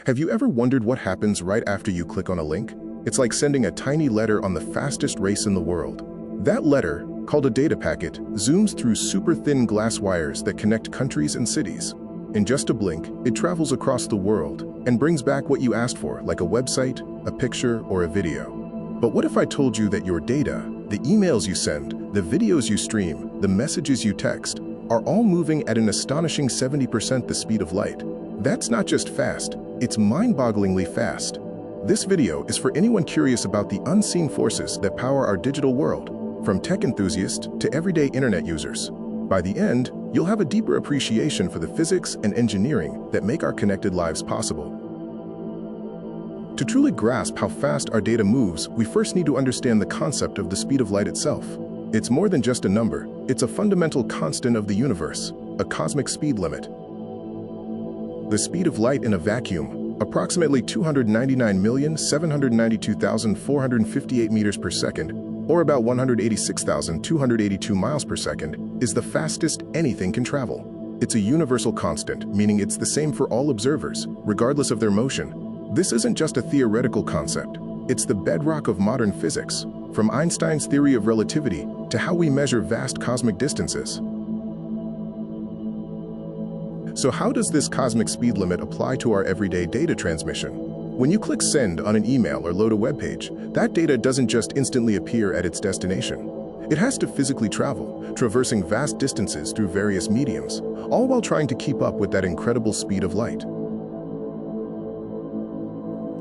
Have you ever wondered what happens right after you click on a link? It's like sending a tiny letter on the fastest race in the world. That letter, called a data packet, zooms through super thin glass wires that connect countries and cities. In just a blink, it travels across the world and brings back what you asked for, like a website, a picture, or a video. But what if I told you that your data, the emails you send, the videos you stream, the messages you text, are all moving at an astonishing 70% the speed of light? That's not just fast, it's mind-bogglingly fast. This video is for anyone curious about the unseen forces that power our digital world, from tech enthusiasts to everyday internet users. By the end, you'll have a deeper appreciation for the physics and engineering that make our connected lives possible. To truly grasp how fast our data moves, we first need to understand the concept of the speed of light itself. It's more than just a number, it's a fundamental constant of the universe, a cosmic speed limit. The speed of light in a vacuum, approximately 299,792,458 meters per second, or about 186,282 miles per second, is the fastest anything can travel. It's a universal constant, meaning it's the same for all observers, regardless of their motion. This isn't just a theoretical concept, it's the bedrock of modern physics, from Einstein's theory of relativity to how we measure vast cosmic distances. So how does this cosmic speed limit apply to our everyday data transmission? When you click send on an email or load a web page, that data doesn't just instantly appear at its destination. It has to physically travel, traversing vast distances through various mediums, all while trying to keep up with that incredible speed of light.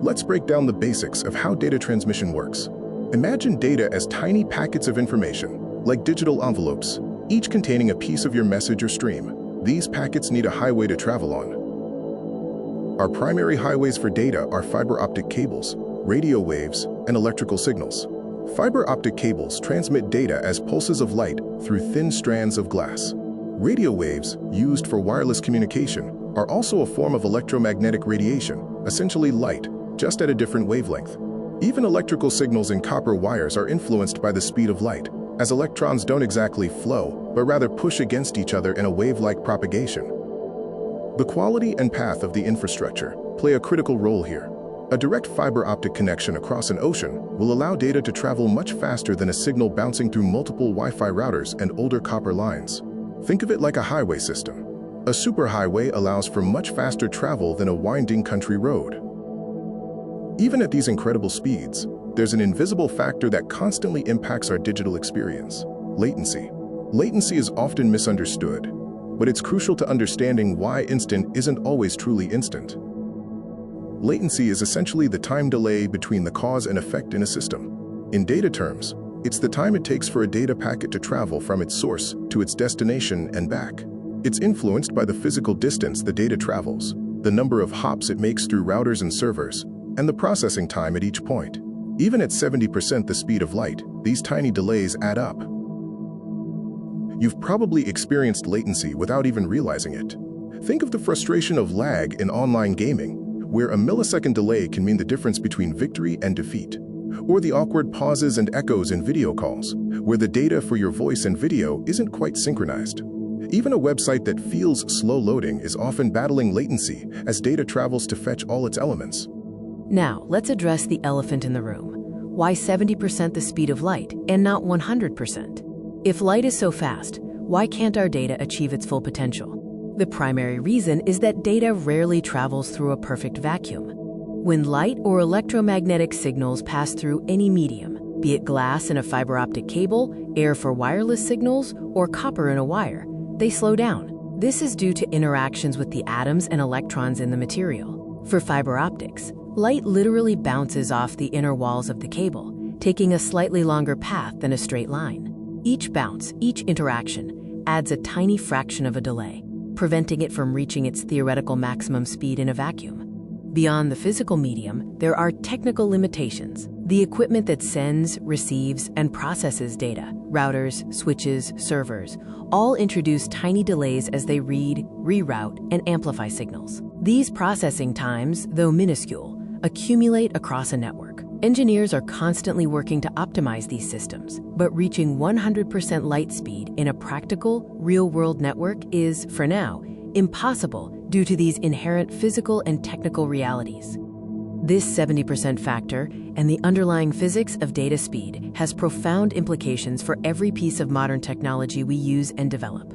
Let's break down the basics of how data transmission works. Imagine data as tiny packets of information, like digital envelopes, each containing a piece of your message or stream. These packets need a highway to travel on. Our primary highways for data are fiber optic cables, radio waves, and electrical signals. Fiber optic cables transmit data as pulses of light through thin strands of glass. Radio waves, used for wireless communication, are also a form of electromagnetic radiation, essentially light, just at a different wavelength. Even electrical signals in copper wires are influenced by the speed of light, as electrons don't exactly flow, but rather push against each other in a wave-like propagation. The quality and path of the infrastructure play a critical role here. A direct fiber optic connection across an ocean will allow data to travel much faster than a signal bouncing through multiple Wi-Fi routers and older copper lines. Think of it like a highway system. A superhighway allows for much faster travel than a winding country road. Even at these incredible speeds, there's an invisible factor that constantly impacts our digital experience: latency. Latency is often misunderstood, but it's crucial to understanding why instant isn't always truly instant. Latency is essentially the time delay between the cause and effect in a system. In data terms, it's the time it takes for a data packet to travel from its source to its destination and back. It's influenced by the physical distance the data travels, the number of hops it makes through routers and servers, and the processing time at each point. Even at 70% the speed of light, these tiny delays add up. You've probably experienced latency without even realizing it. Think of the frustration of lag in online gaming, where a millisecond delay can mean the difference between victory and defeat. Or the awkward pauses and echoes in video calls, where the data for your voice and video isn't quite synchronized. Even a website that feels slow loading is often battling latency as data travels to fetch all its elements. Now, let's address the elephant in the room. Why 70% the speed of light and not 100%? If light is so fast, why can't our data achieve its full potential? The primary reason is that data rarely travels through a perfect vacuum. When light or electromagnetic signals pass through any medium, be it glass in a fiber optic cable, air for wireless signals, or copper in a wire, they slow down. This is due to interactions with the atoms and electrons in the material. For fiber optics, light literally bounces off the inner walls of the cable, taking a slightly longer path than a straight line. Each bounce, each interaction, adds a tiny fraction of a delay, preventing it from reaching its theoretical maximum speed in a vacuum. Beyond the physical medium, there are technical limitations. The equipment that sends, receives, and processes data, routers, switches, servers, all introduce tiny delays as they read, reroute, and amplify signals. These processing times, though minuscule, accumulate across a network. Engineers are constantly working to optimize these systems, but reaching 100% light speed in a practical, real-world network is, for now, impossible due to these inherent physical and technical realities. This 70% factor and the underlying physics of data speed has profound implications for every piece of modern technology we use and develop.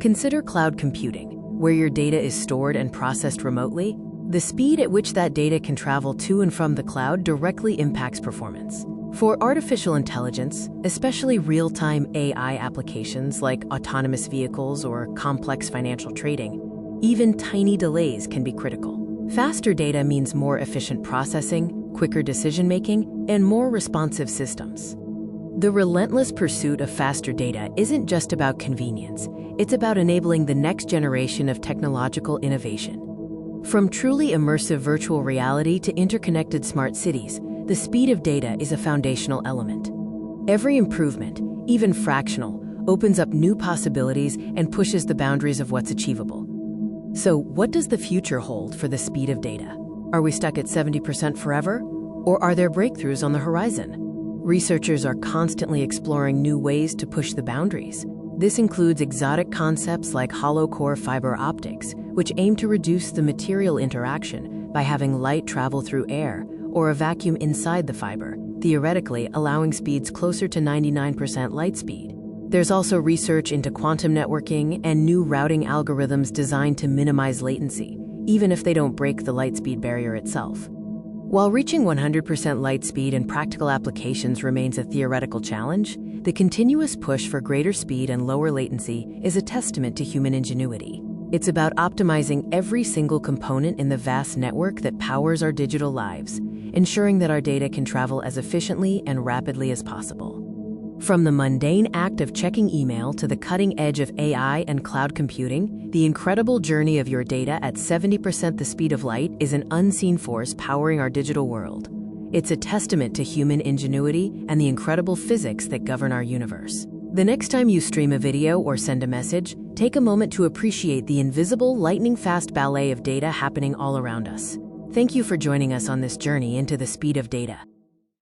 Consider cloud computing, where your data is stored and processed remotely. The speed at which that data can travel to and from the cloud directly impacts performance. For artificial intelligence, especially real-time AI applications like autonomous vehicles or complex financial trading, even tiny delays can be critical. Faster data means more efficient processing, quicker decision-making, and more responsive systems. The relentless pursuit of faster data isn't just about convenience, it's about enabling the next generation of technological innovation. From truly immersive virtual reality to interconnected smart cities, the speed of data is a foundational element. Every improvement, even fractional, opens up new possibilities and pushes the boundaries of what's achievable. So, what does the future hold for the speed of data? Are we stuck at 70% forever? Or are there breakthroughs on the horizon? Researchers are constantly exploring new ways to push the boundaries. This includes exotic concepts like hollow core fiber optics, which aim to reduce the material interaction by having light travel through air or a vacuum inside the fiber, theoretically allowing speeds closer to 99% light speed. There's also research into quantum networking and new routing algorithms designed to minimize latency, even if they don't break the light speed barrier itself. While reaching 100% light speed in practical applications remains a theoretical challenge, the continuous push for greater speed and lower latency is a testament to human ingenuity. It's about optimizing every single component in the vast network that powers our digital lives, ensuring that our data can travel as efficiently and rapidly as possible. From the mundane act of checking email to the cutting edge of AI and cloud computing, the incredible journey of your data at 70% the speed of light is an unseen force powering our digital world. It's a testament to human ingenuity and the incredible physics that govern our universe. The next time you stream a video or send a message, take a moment to appreciate the invisible, lightning-fast ballet of data happening all around us. Thank you for joining us on this journey into the speed of data.